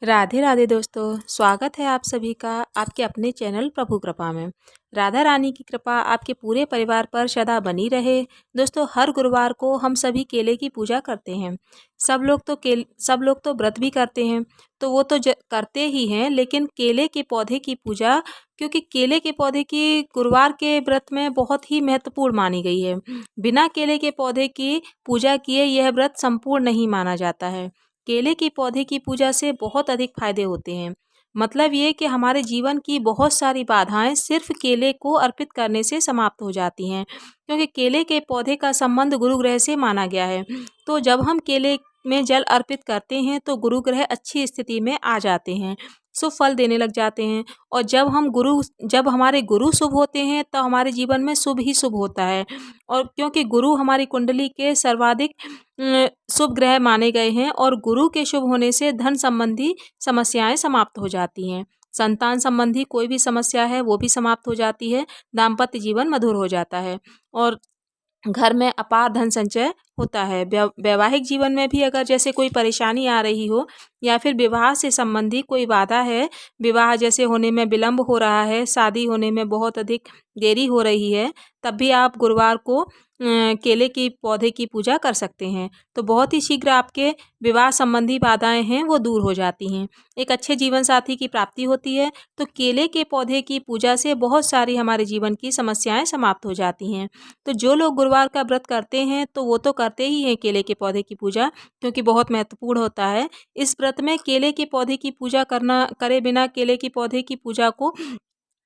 राधे राधे दोस्तों, स्वागत है आप सभी का आपके अपने चैनल प्रभु कृपा में। राधा रानी की कृपा आपके पूरे परिवार पर सदा बनी रहे। दोस्तों, हर गुरुवार को हम सभी केले की पूजा करते हैं। सब लोग तो व्रत भी करते हैं, तो वो तो करते ही हैं, लेकिन केले के पौधे की पूजा, क्योंकि केले के पौधे की गुरुवार के व्रत में बहुत ही महत्वपूर्ण मानी गई है। बिना केले के पौधे की पूजा किए यह व्रत संपूर्ण नहीं माना जाता है। केले के पौधे की पूजा से बहुत अधिक फायदे होते हैं। मतलब ये कि हमारे जीवन की बहुत सारी बाधाएं सिर्फ केले को अर्पित करने से समाप्त हो जाती हैं, क्योंकि केले के पौधे का संबंध गुरु ग्रह से माना गया है। तो जब हम केले में जल अर्पित करते हैं तो गुरु ग्रह अच्छी स्थिति में आ जाते हैं, शुभ फल देने लग जाते हैं। और जब हमारे गुरु शुभ होते हैं तो हमारे जीवन में शुभ ही शुभ होता है। और क्योंकि गुरु हमारी कुंडली के सर्वाधिक शुभ ग्रह माने गए हैं, और गुरु के शुभ होने से धन संबंधी समस्याएं समाप्त हो जाती हैं। संतान संबंधी कोई भी समस्या है वो भी समाप्त हो जाती है। दाम्पत्य जीवन मधुर हो जाता है और घर में अपार धन संचय होता है। वैवाहिक जीवन में भी अगर जैसे कोई परेशानी आ रही हो, या फिर विवाह से संबंधी कोई बाधा है, विवाह जैसे होने में विलंब हो रहा है, शादी होने में बहुत अधिक देरी हो रही है, तब भी आप गुरुवार को केले की पौधे की पूजा कर सकते हैं। तो बहुत ही शीघ्र आपके विवाह संबंधी बाधाएं हैं वो दूर हो जाती हैं। एक अच्छे जीवन साथी की प्राप्ति होती है। तो केले के पौधे की पूजा से बहुत सारी हमारे जीवन की समस्याएं समाप्त हो जाती हैं। तो जो लोग गुरुवार का व्रत करते हैं तो वो तो करते ही हैं केले के पौधे की पूजा, क्योंकि बहुत महत्वपूर्ण होता है। इस व्रत में केले के पौधे की पूजा करना करे बिना केले के पौधे की पूजा को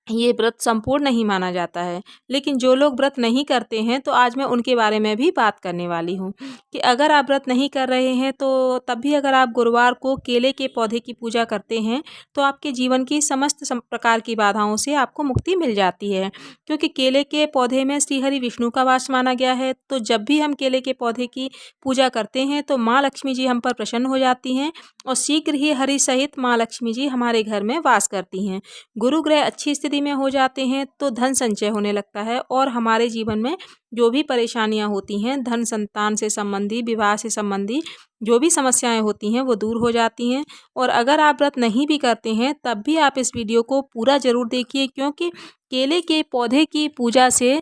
ये व्रत संपूर्ण नहीं माना जाता है। लेकिन जो लोग व्रत नहीं करते हैं तो आज मैं उनके बारे में भी बात करने वाली हूँ कि अगर आप व्रत नहीं कर रहे हैं तो तब भी अगर आप गुरुवार को केले के पौधे की पूजा करते हैं तो आपके जीवन की समस्त प्रकार की बाधाओं से आपको मुक्ति मिल जाती है। क्योंकि केले के पौधे में श्री हरि विष्णु का वास माना गया है। तो जब भी हम केले के पौधे की पूजा करते हैं तो माँ लक्ष्मी जी हम पर प्रसन्न हो जाती हैं, और शीघ्र ही हरि सहित माँ लक्ष्मी जी हमारे घर में वास करती हैं। गुरु ग्रह अच्छी स्थिति में हो जाते हैं तो धन संचय होने लगता है, और हमारे जीवन में जो भी परेशानियां होती हैं, धन संतान से संबंधी, विवाह से संबंधी जो भी समस्याएं होती हैं वो दूर हो जाती हैं। और अगर आप व्रत नहीं भी करते हैं तब भी आप इस वीडियो को पूरा जरूर देखिए, क्योंकि केले के पौधे की पूजा से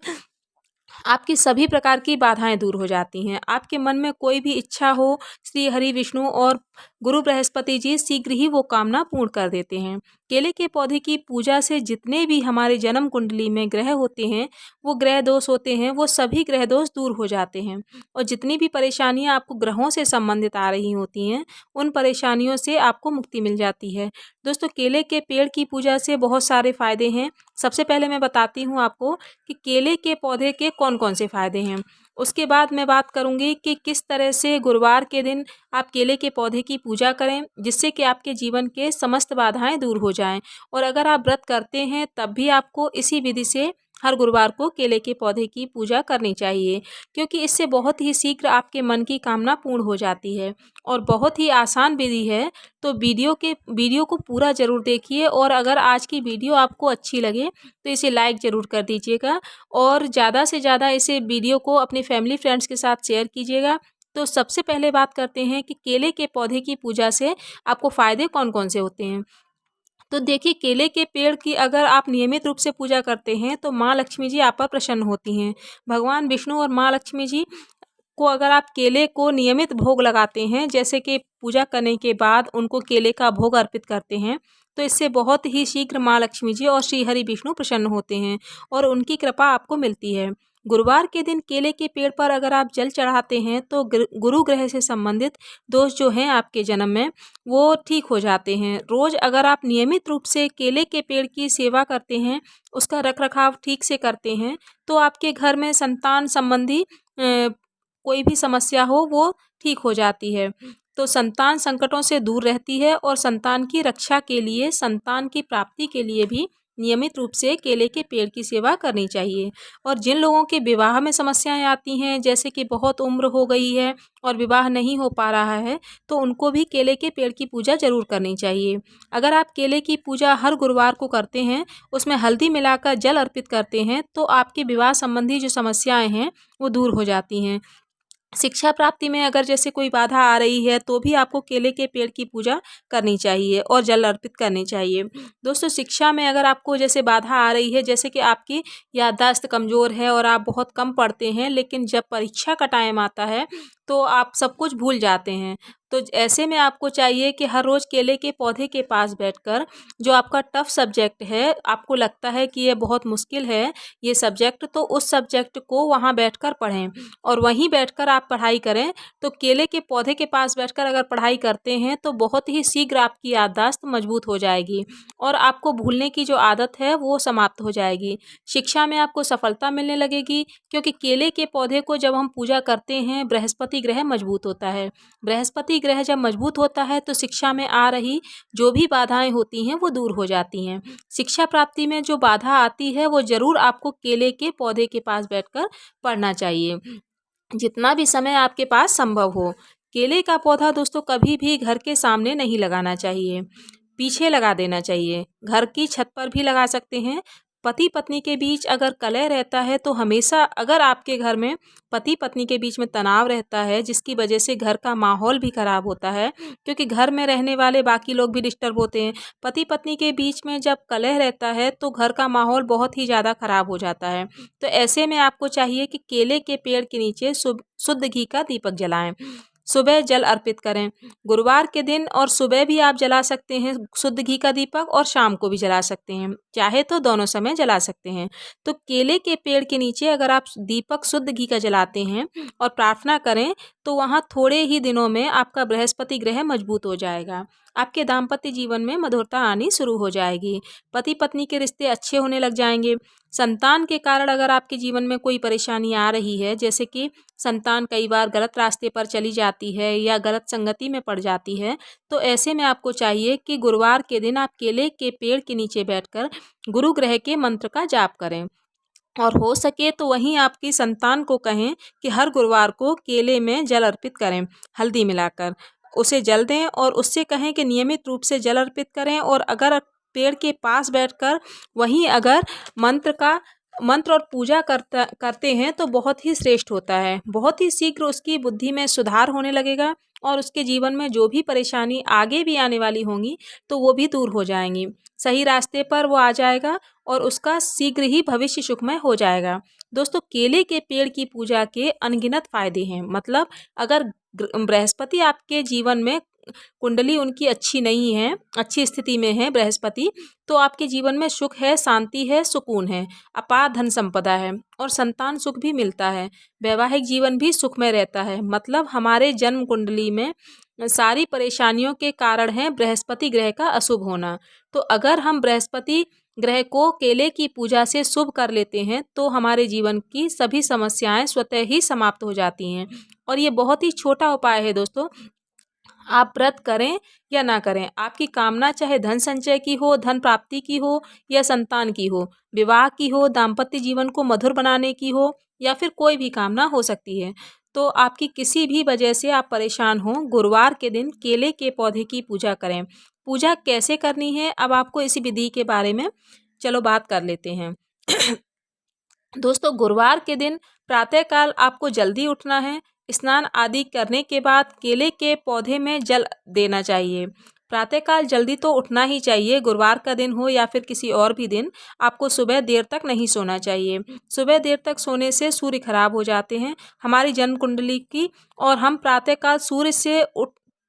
आपकी सभी प्रकार की बाधाएं दूर हो जाती हैं। आपके मन में कोई भी इच्छा हो, श्री हरि विष्णु और गुरु बृहस्पति जी शीघ्र ही वो कामना पूर्ण कर देते हैं। केले के पौधे की पूजा से जितने भी हमारे जन्म कुंडली में ग्रह होते हैं, वो ग्रह दोष होते हैं, वो सभी ग्रह दोष दूर हो जाते हैं। और जितनी भी परेशानियां आपको ग्रहों से संबंधित आ रही होती हैं, उन परेशानियों से आपको मुक्ति मिल जाती है। दोस्तों, केले के पेड़ की पूजा से बहुत सारे फायदे हैं। सबसे पहले मैं बताती हूँ आपको कि केले के पौधे के कौन कौन से फायदे हैं। उसके बाद मैं बात करूंगी कि किस तरह से गुरुवार के दिन आप केले के पौधे की पूजा करें, जिससे कि आपके जीवन के समस्त बाधाएं दूर हो जाएं। और अगर आप व्रत करते हैं तब भी आपको इसी विधि से हर गुरुवार को केले के पौधे की पूजा करनी चाहिए, क्योंकि इससे बहुत ही शीघ्र आपके मन की कामना पूर्ण हो जाती है। और बहुत ही आसान विधि है। तो वीडियो को पूरा जरूर देखिए, और अगर आज की वीडियो आपको अच्छी लगे तो इसे लाइक ज़रूर कर दीजिएगा, और ज़्यादा से ज़्यादा इसे वीडियो को अपने फैमिली फ्रेंड्स के साथ शेयर कीजिएगा। तो सबसे पहले बात करते हैं कि केले के पौधे की पूजा से आपको फ़ायदे कौन कौन से होते हैं। तो देखिए, केले के पेड़ की अगर आप नियमित रूप से पूजा करते हैं तो माँ लक्ष्मी जी आप पर प्रसन्न होती हैं। भगवान विष्णु और माँ लक्ष्मी जी को अगर आप केले को नियमित भोग लगाते हैं, जैसे कि पूजा करने के बाद उनको केले का भोग अर्पित करते हैं, तो इससे बहुत ही शीघ्र माँ लक्ष्मी जी और श्री हरि विष्णु प्रसन्न होते हैं और उनकी कृपा आपको मिलती है। गुरुवार के दिन केले के पेड़ पर अगर आप जल चढ़ाते हैं तो गुरु ग्रह से संबंधित दोष जो हैं आपके जन्म में वो ठीक हो जाते हैं। रोज अगर आप नियमित रूप से केले के पेड़ की सेवा करते हैं, उसका रखरखाव ठीक से करते हैं, तो आपके घर में संतान संबंधी कोई भी समस्या हो वो ठीक हो जाती है। तो संतान संकटों से दूर रहती है, और संतान की रक्षा के लिए, संतान की प्राप्ति के लिए भी नियमित रूप से केले के पेड़ की सेवा करनी चाहिए। और जिन लोगों के विवाह में समस्याएं आती हैं, जैसे कि बहुत उम्र हो गई है और विवाह नहीं हो पा रहा है, तो उनको भी केले के पेड़ की पूजा जरूर करनी चाहिए। अगर आप केले की पूजा हर गुरुवार को करते हैं, उसमें हल्दी मिलाकर जल अर्पित करते हैं, तो आपके विवाह संबंधी जो समस्याएं हैं वो दूर हो जाती हैं। शिक्षा प्राप्ति में अगर जैसे कोई बाधा आ रही है तो भी आपको केले के पेड़ की पूजा करनी चाहिए और जल अर्पित करनी चाहिए। दोस्तों, शिक्षा में अगर आपको जैसे बाधा आ रही है, जैसे कि आपकी याददाश्त कमज़ोर है और आप बहुत कम पढ़ते हैं, लेकिन जब परीक्षा का टाइम आता है तो आप सब कुछ भूल जाते हैं। तो ऐसे में आपको चाहिए कि हर रोज़ केले के पौधे के पास बैठकर जो आपका टफ सब्जेक्ट है, आपको लगता है कि ये बहुत मुश्किल है ये सब्जेक्ट, तो उस सब्जेक्ट को वहाँ बैठकर पढ़ें और वहीं बैठकर आप पढ़ाई करें। तो केले के पौधे के पास बैठकर अगर पढ़ाई करते हैं तो बहुत ही शीघ्र आपकी याददाश्त मजबूत हो जाएगी और आपको भूलने की जो आदत है वो समाप्त हो जाएगी। शिक्षा में आपको सफलता मिलने लगेगी, क्योंकि केले के पौधे को जब हम पूजा करते हैं, बृहस्पति ग्रह मजबूत होता है। बृहस्पति ग्रह जब मजबूत होता है तो शिक्षा में आ रही जो भी बाधाएं होती हैं वो दूर हो जाती हैं। शिक्षा प्राप्ति में जो बाधा आती है वो ज़रूर आपको केले के पौधे के पास बैठकर पढ़ना चाहिए, जितना भी समय आपके पास संभव हो। केले का पौधा दोस्तों कभी भी घर के सामने नहीं लगाना चाहिए, पीछे लगा देना चाहिए। घर की छत पर भी लगा सकते हैं। पति पत्नी के बीच अगर कलह रहता है तो हमेशा, अगर आपके घर में पति पत्नी के बीच में तनाव रहता है जिसकी वजह से घर का माहौल भी खराब होता है, क्योंकि घर में रहने वाले बाकी लोग भी डिस्टर्ब होते हैं। पति पत्नी के बीच में जब कलह रहता है तो घर का माहौल बहुत ही ज़्यादा खराब हो जाता है। तो ऐसे में आपको चाहिए कि केले के पेड़ के नीचे शुद्ध घी का दीपक जलाएं, सुबह जल अर्पित करें। गुरुवार के दिन और सुबह भी आप जला सकते हैं शुद्ध घी का दीपक, और शाम को भी जला सकते हैं, चाहे तो दोनों समय जला सकते हैं। तो केले के पेड़ के नीचे अगर आप दीपक शुद्ध घी का जलाते हैं और प्रार्थना करें तो वहाँ थोड़े ही दिनों में आपका बृहस्पति ग्रह मजबूत हो जाएगा। आपके दाम्पत्य जीवन में मधुरता आनी शुरू हो जाएगी। पति पत्नी के रिश्ते अच्छे होने लग जाएंगे। संतान के कारण अगर आपके जीवन में कोई परेशानी आ रही है, जैसे कि संतान कई बार गलत रास्ते पर चली जाती है या गलत संगति में पड़ जाती है, तो ऐसे में आपको चाहिए कि गुरुवार के दिन आप केले के पेड़ के नीचे बैठकर गुरु ग्रह के मंत्र का जाप करें। और हो सके तो वहीं आपकी संतान को कहें कि हर गुरुवार को केले में जल अर्पित करें, हल्दी मिलाकर उसे जल दें, और उससे कहें कि नियमित रूप से जल अर्पित करें। और अगर पेड़ के पास बैठकर वहीं अगर मंत्र और पूजा करते हैं तो बहुत ही श्रेष्ठ होता है। बहुत ही शीघ्र उसकी बुद्धि में सुधार होने लगेगा और उसके जीवन में जो भी परेशानी आगे भी आने वाली होंगी तो वो भी दूर हो जाएंगी। सही रास्ते पर वो आ जाएगा और उसका शीघ्र ही भविष्य सुखमय हो जाएगा। दोस्तों, केले के पेड़ की पूजा के अनगिनत फायदे हैं। मतलब अगर बृहस्पति आपके जीवन में कुंडली उनकी अच्छी नहीं है, अच्छी स्थिति में है बृहस्पति, तो आपके जीवन में सुख है, शांति है, सुकून है, अपार धन संपदा है और संतान सुख भी मिलता है। वैवाहिक जीवन भी सुखमय रहता है। मतलब हमारे जन्म कुंडली में सारी परेशानियों के कारण है बृहस्पति ग्रह का अशुभ होना। तो अगर हम बृहस्पति ग्रह को केले की पूजा से शुभ कर लेते हैं तो हमारे जीवन की सभी समस्याएं स्वतः ही समाप्त हो जाती हैं। और ये बहुत ही छोटा उपाय है दोस्तों। आप व्रत करें या ना करें, आपकी कामना चाहे धन संचय की हो, धन प्राप्ति की हो या संतान की हो, विवाह की हो, दाम्पत्य जीवन को मधुर बनाने की हो, या फिर कोई भी कामना हो सकती है। तो आपकी किसी भी वजह से आप परेशान हो, गुरुवार के दिन केले के पौधे की पूजा करें। पूजा कैसे करनी है, अब आपको इसी विधि के बारे में चलो बात कर लेते हैं। दोस्तों, गुरुवार के दिन प्रातःकाल आपको जल्दी उठना है। स्नान आदि करने के बाद केले के पौधे में जल देना चाहिए। प्रातःकाल जल्दी तो उठना ही चाहिए, गुरुवार का दिन हो या फिर किसी और भी दिन। आपको सुबह देर तक नहीं सोना चाहिए। सुबह देर तक सोने से सूर्य खराब हो जाते हैं हमारी जन्म कुंडली की। और हम प्रातःकाल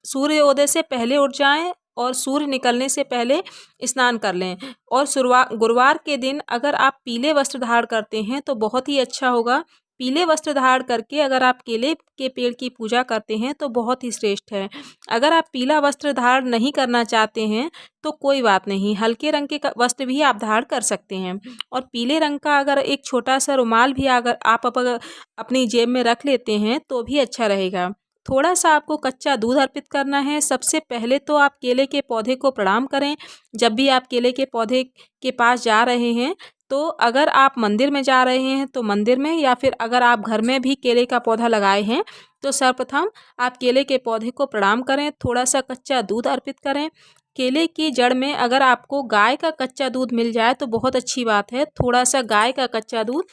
सूर्योदय से पहले उठ जाएं और सूर्य निकलने से पहले स्नान कर लें। और गुरुवार के दिन अगर आप पीले वस्त्र धारण करते हैं तो बहुत ही अच्छा होगा। पीले वस्त्र धारण करके अगर आप केले के पेड़ की पूजा करते हैं तो बहुत ही श्रेष्ठ है। अगर आप पीला वस्त्र धारण नहीं करना चाहते हैं तो कोई बात नहीं, हल्के रंग के वस्त्र भी आप धारण कर सकते हैं। और पीले रंग का अगर एक छोटा सा रुमाल भी अगर आप अपनी जेब में रख लेते हैं तो भी अच्छा रहेगा। थोड़ा सा आपको कच्चा दूध अर्पित करना है। सबसे पहले तो आप केले के पौधे को प्रणाम करें। जब भी आप केले के पौधे के पास जा रहे हैं तो अगर आप मंदिर में जा रहे हैं तो मंदिर में, या फिर अगर आप घर में भी केले का पौधा लगाए हैं तो सर्वप्रथम आप केले के पौधे को प्रणाम करें। थोड़ा सा कच्चा दूध अर्पित करें। केले की जड़ में अगर आपको गाय का कच्चा दूध मिल जाए तो बहुत अच्छी बात है। थोड़ा सा गाय का कच्चा दूध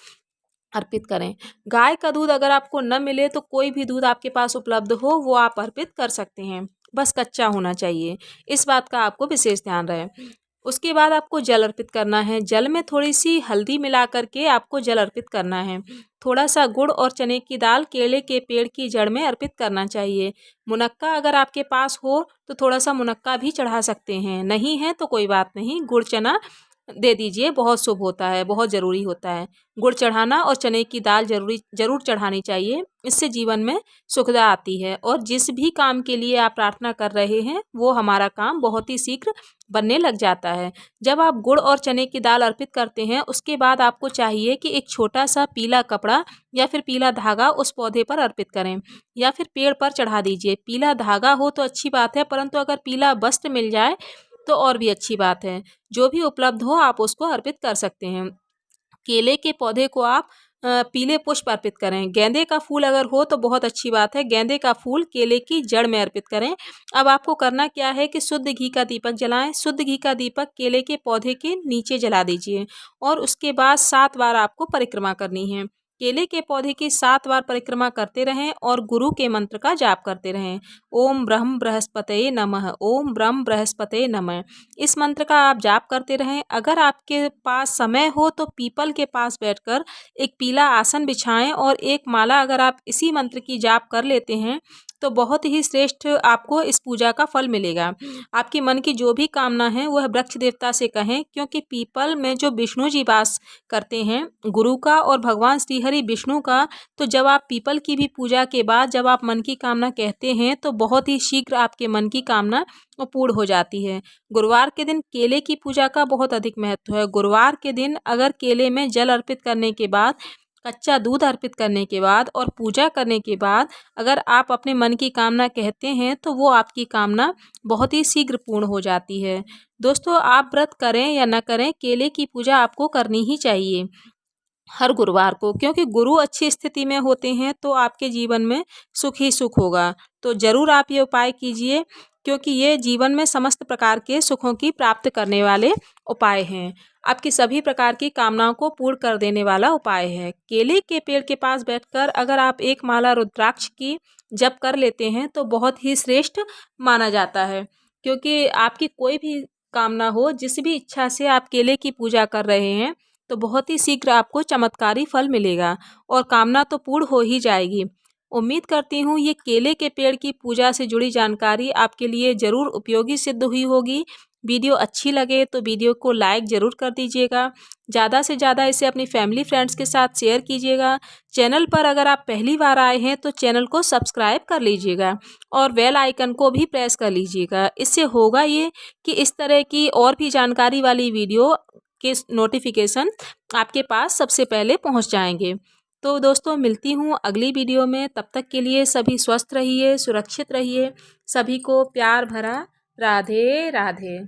अर्पित करें। गाय का दूध अगर आपको न मिले तो कोई भी दूध आपके पास उपलब्ध हो वो आप अर्पित कर सकते हैं, बस कच्चा होना चाहिए। इस बात का आपको विशेष ध्यान रहे। उसके बाद आपको जल अर्पित करना है। जल में थोड़ी सी हल्दी मिला करके आपको जल अर्पित करना है। थोड़ा सा गुड़ और चने की दाल केले के पेड़ की जड़ में अर्पित करना चाहिए। मुनक्का अगर आपके पास हो तो थोड़ा सा मुनक्का भी चढ़ा सकते हैं, नहीं है तो कोई बात नहीं, गुड़ चना दे दीजिए, बहुत शुभ होता है, बहुत ज़रूरी होता है। गुड़ चढ़ाना और चने की दाल ज़रूर चढ़ानी चाहिए, इससे जीवन में सुखदा आती है और जिस भी काम के लिए आप प्रार्थना कर रहे हैं वो हमारा काम बहुत ही शीघ्र बनने लग जाता है। जब आप गुड़ और चने की दाल अर्पित करते हैं उसके बाद आपको चाहिए कि एक छोटा सा पीला कपड़ा या फिर पीला धागा उस पौधे पर अर्पित करें या फिर पेड़ पर चढ़ा दीजिए। पीला धागा हो तो अच्छी बात है, परंतु अगर पीला वस्त्र मिल जाए तो और भी अच्छी बात है। जो भी उपलब्ध हो आप उसको अर्पित कर सकते हैं। केले के पौधे को आप पीले पुष्प अर्पित करें। गेंदे का फूल अगर हो तो बहुत अच्छी बात है, गेंदे का फूल केले की जड़ में अर्पित करें। अब आपको करना क्या है कि शुद्ध घी का दीपक जलाएं। शुद्ध घी का दीपक केले के पौधे के नीचे जला दीजिए और उसके बाद 7 बार आपको परिक्रमा करनी है। केले के पौधे की 7 बार परिक्रमा करते रहें और गुरु के मंत्र का जाप करते रहें। ओम ब्रह्म बृहस्पतये नमः, ओम ब्रह्म बृहस्पतये नमः। इस मंत्र का आप जाप करते रहें। अगर आपके पास समय हो तो पीपल के पास बैठकर एक पीला आसन बिछाएं और एक माला अगर आप इसी मंत्र की जाप कर लेते हैं तो बहुत ही श्रेष्ठ आपको इस पूजा का फल मिलेगा। आपके मन की जो भी कामना है वह वृक्ष देवता से कहें, क्योंकि पीपल में जो विष्णु जी वास करते हैं, गुरु का और भगवान श्री हरि विष्णु का, तो जब आप पीपल की भी पूजा के बाद जब आप मन की कामना कहते हैं तो बहुत ही शीघ्र आपके मन की कामना वो पूर्ण हो जाती है। गुरुवार के दिन केले की पूजा का बहुत अधिक महत्व है। गुरुवार के दिन अगर केले में जल अर्पित करने के बाद, कच्चा दूध अर्पित करने के बाद और पूजा करने के बाद अगर आप अपने मन की कामना कहते हैं तो वो आपकी कामना बहुत ही शीघ्र पूर्ण हो जाती है। दोस्तों, आप व्रत करें या न करें, केले की पूजा आपको करनी ही चाहिए हर गुरुवार को, क्योंकि गुरु अच्छी स्थिति में होते हैं तो आपके जीवन में सुख ही सुख होगा। तो ज़रूर आप ये उपाय कीजिए, क्योंकि ये जीवन में समस्त प्रकार के सुखों की प्राप्त करने वाले उपाय हैं। आपकी सभी प्रकार की कामनाओं को पूर्ण कर देने वाला उपाय है। केले के पेड़ के पास बैठकर अगर आप एक माला रुद्राक्ष की जप कर लेते हैं तो बहुत ही श्रेष्ठ माना जाता है, क्योंकि आपकी कोई भी कामना हो, जिस भी इच्छा से आप केले की पूजा कर रहे हैं तो बहुत ही शीघ्र आपको चमत्कारी फल मिलेगा और कामना तो पूर्ण हो ही जाएगी। उम्मीद करती हूँ ये केले के पेड़ की पूजा से जुड़ी जानकारी आपके लिए ज़रूर उपयोगी सिद्ध हुई होगी। वीडियो अच्छी लगे तो वीडियो को लाइक ज़रूर कर दीजिएगा। ज़्यादा से ज़्यादा इसे अपनी फैमिली फ्रेंड्स के साथ शेयर कीजिएगा। चैनल पर अगर आप पहली बार आए हैं तो चैनल को सब्सक्राइब कर लीजिएगा और बेल आइकन को भी प्रेस कर लीजिएगा। इससे होगा ये कि इस तरह की और भी जानकारी वाली वीडियो के नोटिफिकेशन आपके पास सबसे पहले पहुंच जाएंगे। तो दोस्तों, मिलती हूँ अगली वीडियो में। तब तक के लिए सभी स्वस्थ रहिए, सुरक्षित रहिए। सभी को प्यार भरा राधे राधे।